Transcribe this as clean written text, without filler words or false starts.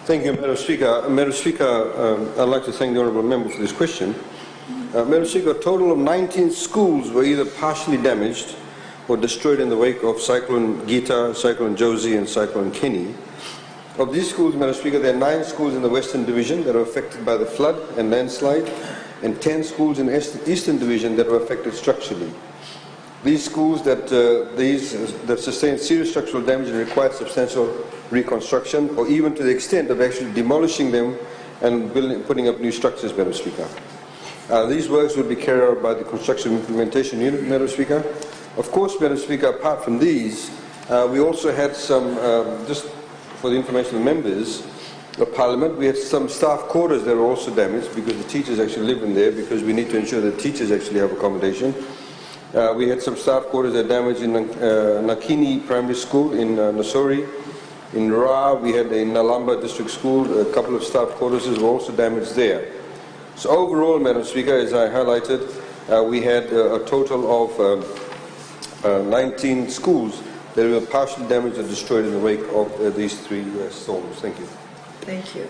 Thank you, Madam Speaker. Madam Speaker, I'd like to thank the Honourable Member for this question. Madam Speaker, a total of 19 schools were either partially damaged or destroyed in the wake of Cyclone Gita, Cyclone Josie and Cyclone Kenny. Of these schools, Madam Speaker, there are 9 schools in the Western Division that were affected by the flood and landslide, and 10 schools in the Eastern Division that were affected structurally. These schools that sustained serious structural damage and required substantial reconstruction, or even to the extent of actually demolishing them and putting up new structures, Madam Speaker. These works would be carried out by the Construction Implementation Unit, Madam Speaker. Of course, Madam Speaker, apart from these, we also had some, just for the information of the members of Parliament, we had some staff quarters that were also damaged because the teachers actually live in there, because we need to ensure that teachers actually have accommodation. We had some staff quarters that damaged in Nakini Primary School in Nasori. In Ra, we had in Nalamba District School, a couple of staff quarters were also damaged there. So overall, Madam Speaker, as I highlighted, we had a total of 19 schools that were partially damaged or destroyed in the wake of these 3 storms. Thank you. Thank you.